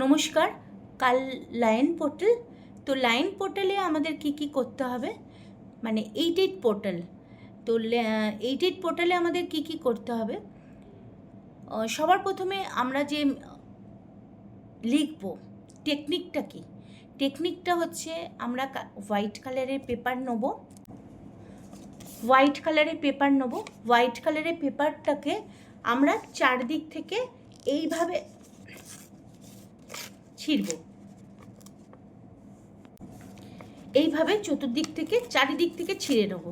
নমস্কার। কাল lion portal, তো লায়ন পোর্টালে আমাদের কি করতে হবে, মানে 88 পোর্টাল। তো 88 পোর্টালে আমাদের কি করতে হবে, সবার প্রথমে আমরা যে লিখব টেকনিকটা কি, টেকনিকটা হচ্ছে আমরা হোয়াইট কালারের পেপার নেব। হোয়াইট কালারের পেপারটাকে আমরা চারদিক থেকে এইভাবে ছিঁড়ব, এইভাবে চতুর্দিক থেকে চারিদিক থেকে ছিঁড়ে নেব,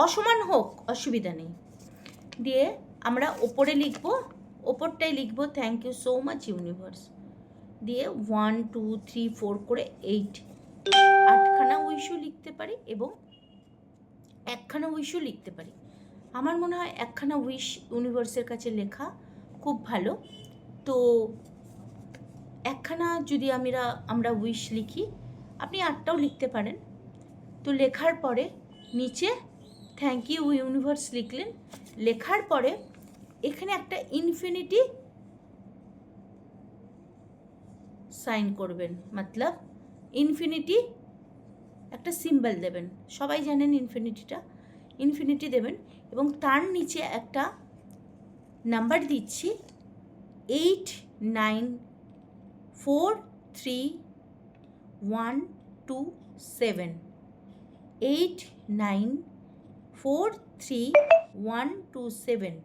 অসমান হোক অসুবিধা নেই। দিয়ে আমরা ওপরে লিখব, ওপরটাই লিখব thank you so much universe, দিয়ে 1 2 3 4 করে 8খানা উইশও লিখতে পারি এবং একখানা উইশও লিখতে পারি। আমার মনে হয় একখানা উইশ ইউনিভার্সের কাছে লেখা খুব ভালো। তো একখানা যদি আমরা উইশ লিখি, আপনি 8টাও লিখতে পারেন। তো লেখার পরে নিচে থ্যাংক ইউ ইউনিভার্স লিখলেন, লেখার পরে এখানে একটা ইনফিনিটি সাইন করবেন, মতলব ইনফিনিটি একটা সিম্বল দেবেন, সবাই জানেন ইনফিনিটি দেবেন এবং তার নিচে একটা নাম্বার দিচ্ছি 8943 127, 8943 127,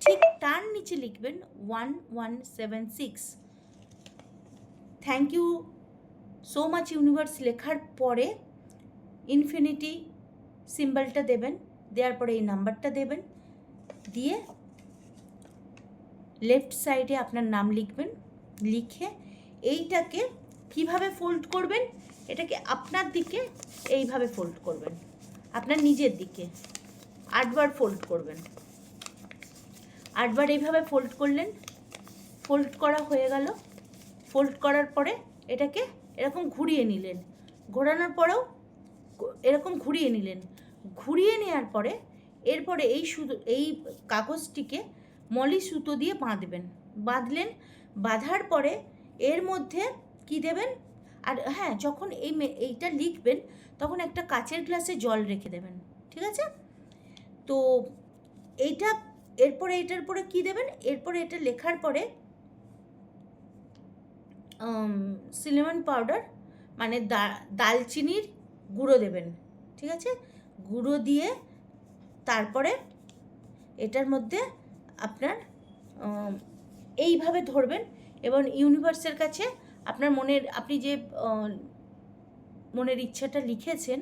ঠিক তার নিচে লিখবেন 1176। Thank you so much universe লেখার পরে ইনফিনিটি সিম্বলটা দেবেন, দেওয়ার পরে এই নাম্বারটা দেবেন, দিয়ে লেফট সাইডে আপনার নাম লিখবেন। লিখে এইটাকে কিভাবে ফোল্ড করবেন, এটাকে আপনার দিকে এইভাবে ফোল্ড করবেন, আপনার নিজের দিকে 8বার ফোল্ড করবেন। 8বার এইভাবে ফোল্ড করলেন, ফোল্ড করা হয়ে গেল। ফোল্ড করার পরে এটাকে এরকম ঘুরিয়ে নিলেন, ঘোরানোর পরেও এরকম ঘুরিয়ে নিলেন। ঘুরিয়ে নেওয়ার পরে এরপরে এই কাগজটিকে মলি সুতো দিয়ে বাঁধলেন। বাঁধার পরে এর মধ্যে কি দেবেন, আর হ্যাঁ, যখন এইটা লিখবেন তখন একটা কাচের গ্লাসে জল রেখে দেবেন, ঠিক আছে? তো এটার পরে কি দেবেন, এরপরে এটা লেখার পরে সিনামন পাউডার মানে দালচিনির গুঁড়ো দেবেন, ঠিক আছে? গুঁড়ো দিয়ে তারপরে এটার মধ্যে আপনার এইভাবে ধরবেন এবং ইউনিভার্সের কাছে আপনি যে মনের ইচ্ছাটা লিখেছেন,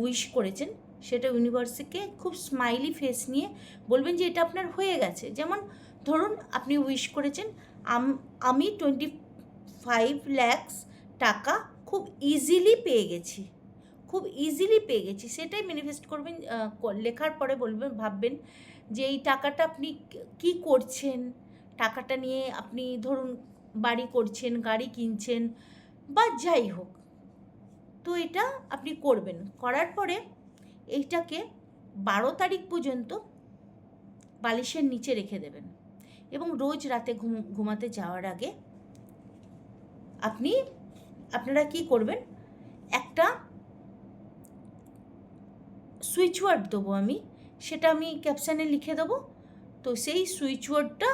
উইশ করেছেন, সেটা ইউনিভার্সকে খুব স্মাইলি ফেস নিয়ে বলবেন যে এটা আপনার হয়ে গেছে। যেমন ধরুন আপনি উইশ করেছেন আমি 25 লাখ টাকা খুব ইজিলি পেয়ে গেছি, সেটাই ম্যানিফেস্ট করবেন। লেখার পরে ভাববেন যে এই টাকাটা আপনি কি করছেন, টাকাটা নিয়ে আপনি ধরুন বাড়ি করছেন, গাড়ি কিনছেন বা যাই হোক, তো এটা আপনি করবেন। করার পরে এইটাকে 12 তারিখ পর্যন্ত বালিশের নিচে রেখে দেবেন এবং রোজ রাতে ঘুমাতে যাওয়ার আগে আপনারা কি করবেন, একটা সুইচ ওয়ার্ড দেবো সেটা আমি ক্যাপশানে লিখে দেবো। তো সেই সুইচ ওয়ার্ডটা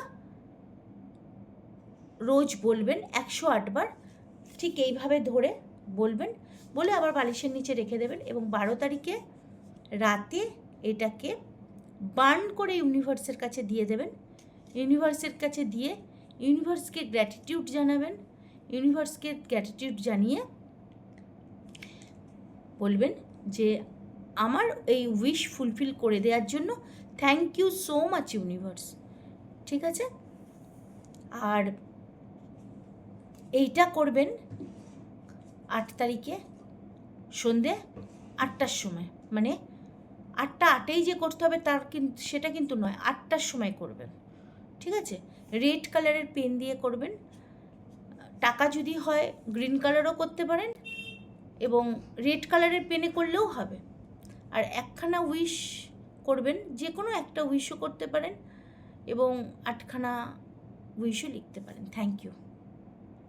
রোজ বলবেন 108 বার, ঠিক এইভাবে ধরে বলবেন, বলে আবার বালিশের নিচে রেখে দেবেন এবং 12 তারিখে রাতে এটাকে বার্ন করে ইউনিভার্সের কাছে দিয়ে দেবেন। ইউনিভার্সের কাছে দিয়ে ইউনিভার্সকে গ্র্যাটিটিউড জানাবেন। ইউনিভার্সকে গ্র্যাটিটিউড জানিয়ে বলবেন যে আমার এই উইশ ফুলফিল করে দেওয়ার জন্য thank you so much universe, ঠিক আছে? আর এইটা করবেন 8 তারিখে সন্ধে 8টার সময়, মানে 8টাই যে করতে হবে সেটা কিন্তু নয়, 8টার সময় করবেন, ঠিক আছে? রেড কালারের পেন দিয়ে করবেন। টাকা যদি হয় গ্রিন কালারও করতে পারেন এবং রেড কালারের পেনে করলেও হবে। আর একখানা উইশ করবেন, যে কোনো একটা উইশও করতে পারেন এবং 8খানা উইশও লিখতে পারেন। Thank you.